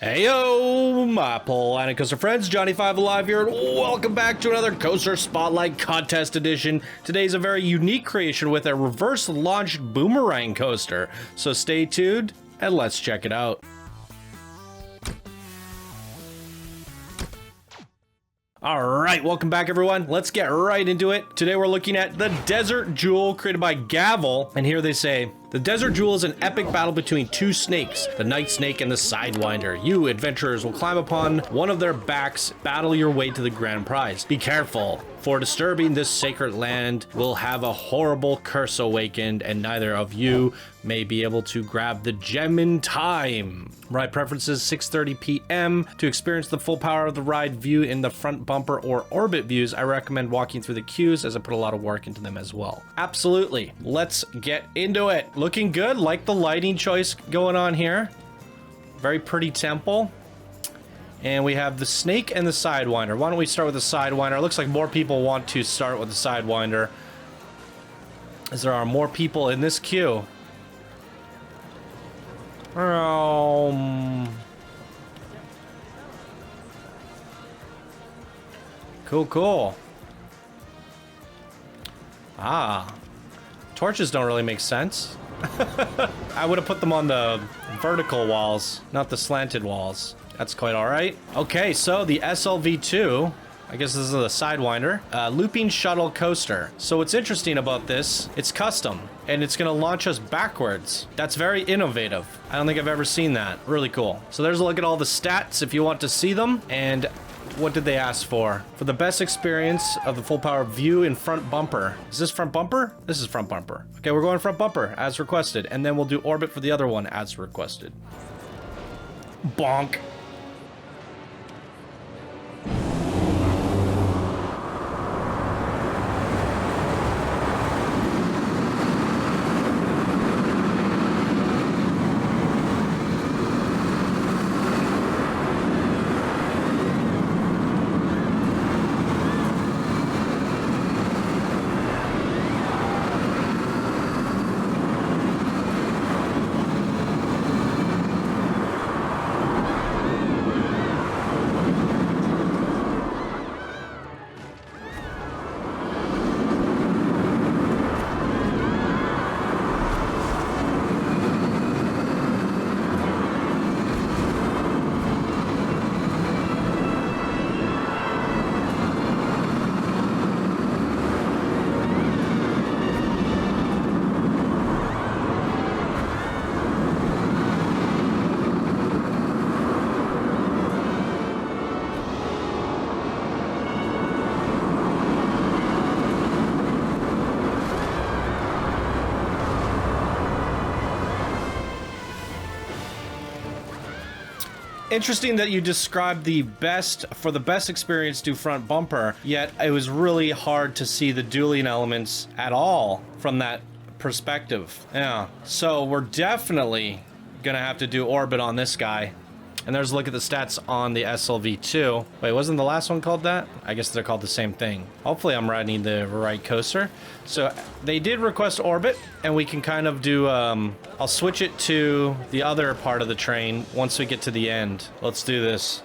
Heyo, my Planet Coaster friends, Johnny5 Alive here, and welcome back to another Coaster Spotlight Contest Edition. Today's a very unique creation with a reverse-launched boomerang coaster, so stay tuned and let's check it out. Alright, welcome back everyone. Let's get right into it. Today we're looking at the Desert Jewel created by Gavel, and here they say, the Desert Jewel is an epic battle between two snakes, the Night Snake and the Sidewinder. You, adventurers, will climb upon one of their backs, battle your way to the grand prize. Be careful, for disturbing this sacred land will have a horrible curse awakened, and neither of you may be able to grab the gem in time. Ride preferences 6:30 p.m. To experience the full power of the ride view in the front bumper or orbit views, I recommend walking through the queues as I put a lot of work into them as well. Absolutely. Let's get into it. Looking good. Like the lighting choice going on here. Very pretty temple. And we have the snake and the Sidewinder. Why don't we start with the Sidewinder? It looks like more people want to start with the Sidewinder, as there are more people in this queue. Cool. Torches don't really make sense. I would have put them on the vertical walls, not the slanted walls. That's quite all right. Okay, so the SLV2, I guess this is the Sidewinder, looping shuttle coaster. So what's interesting about this, it's custom, and it's gonna launch us backwards. That's very innovative. I don't think I've ever seen that. Really cool. So there's a look at all the stats if you want to see them. And what did they ask for? For the best experience of the full power view in front bumper. Is this front bumper? This is front bumper. Okay, we're going front bumper as requested, and then we'll do orbit for the other one as requested. Bonk. Interesting that you described the best experience to front bumper, yet it was really hard to see the dueling elements at all from that perspective. Yeah, so we're definitely gonna have to do orbit on this guy. And there's a look at the stats on the SLV2. Wait, wasn't the last one called that? I guess they're called the same thing. Hopefully I'm riding the right coaster. So they did request orbit, and we can kind of do, I'll switch it to the other part of the train once we get to the end. Let's do this.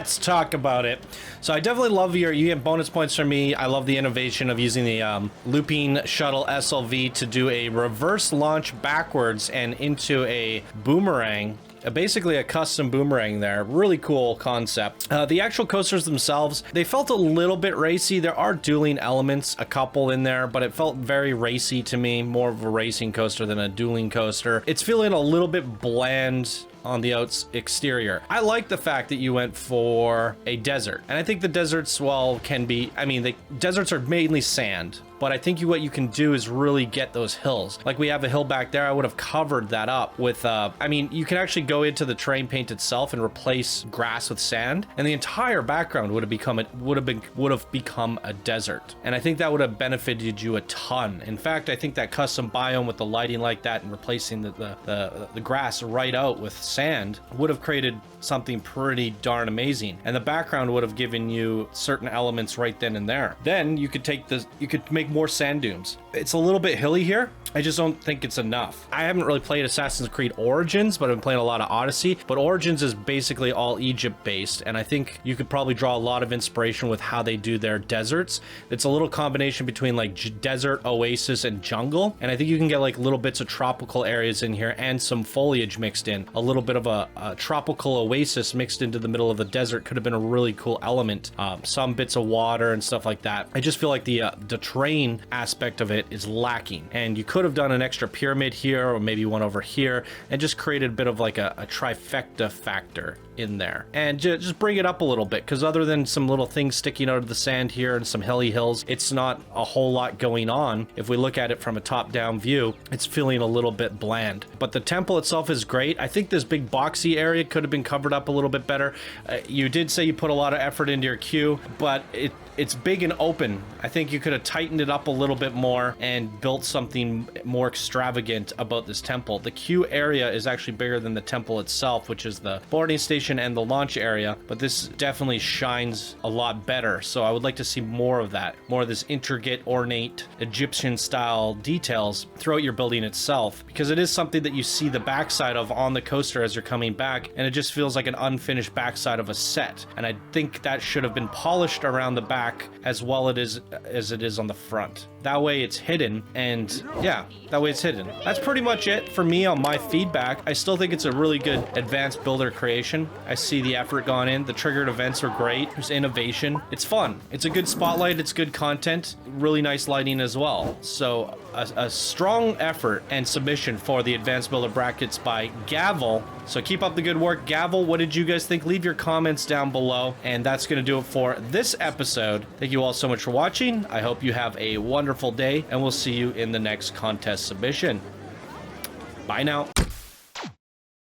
let's talk about it. So I definitely love you get bonus points from me. I love the innovation of using the looping shuttle SLV to do a reverse launch backwards and into a boomerang. Basically a custom boomerang there. Really cool concept. The actual coasters themselves, they felt a little bit racy. There are dueling elements, a couple in there, but it felt very racy to me. More of a racing coaster than a dueling coaster. It's feeling a little bit bland on the exterior. I like the fact that you went for a desert, and I think the deserts, well, can be, I mean, the deserts are mainly sand, but I think what you can do is really get those hills. Like we have a hill back there, I would have covered that up with, I mean, you can actually go into the terrain paint itself and replace grass with sand, and the entire background would have become a desert. And I think that would have benefited you a ton. In fact, I think that custom biome with the lighting like that and replacing the grass right out with sand would have created something pretty darn amazing, and the background would have given you certain elements right then and there. Then you could make more sand dunes. It's a little bit hilly here. I just don't think it's enough. I haven't really played Assassin's Creed Origins, but I've been playing a lot of Odyssey. But Origins is basically all Egypt based, and I think you could probably draw a lot of inspiration with how they do their deserts. It's a little combination between like desert, oasis, and jungle, and I think you can get like little bits of tropical areas in here and some foliage mixed in. A little bit of a tropical oasis mixed into the middle of the desert could have been a really cool element. Some bits of water and stuff like that. I just feel like the terrain aspect of it is lacking, and you could have done an extra pyramid here or maybe one over here and just created a bit of like a trifecta factor in there and just bring it up a little bit, because other than some little things sticking out of the sand here and some hilly hills, it's not a whole lot going on. If we look at it from a top-down view, it's feeling a little bit bland, but the temple itself is great. I think this big boxy area could have been covered up a little bit better. You did say you put a lot of effort into your queue, but it's big and open. I think you could have tightened it up a little bit more and built something more extravagant about this temple. The queue area is actually bigger than the temple itself, which is the boarding station and the launch area, but this definitely shines a lot better. So I would like to see more of that, more of this intricate, ornate, Egyptian style details throughout your building itself, because it is something that you see the backside of on the coaster as you're coming back, and it just feels like an unfinished backside of a set. And I think that should have been polished around the back as well as it is on the front. That way it's hidden, and yeah, that way it's hidden. That's pretty much it for me on my feedback. I still think it's a really good advanced builder creation. I see the effort gone in. The triggered events are great. There's innovation. It's fun. It's a good spotlight. It's good content. Really nice lighting as well. So a strong effort and submission for the advanced builder brackets by Gavel. So keep up the good work. Gavel, what did you guys think? Leave your comments down below. And that's going to do it for this episode. Thank you all so much for watching. I hope you have a wonderful day, and we'll see you in the next contest submission. Bye now.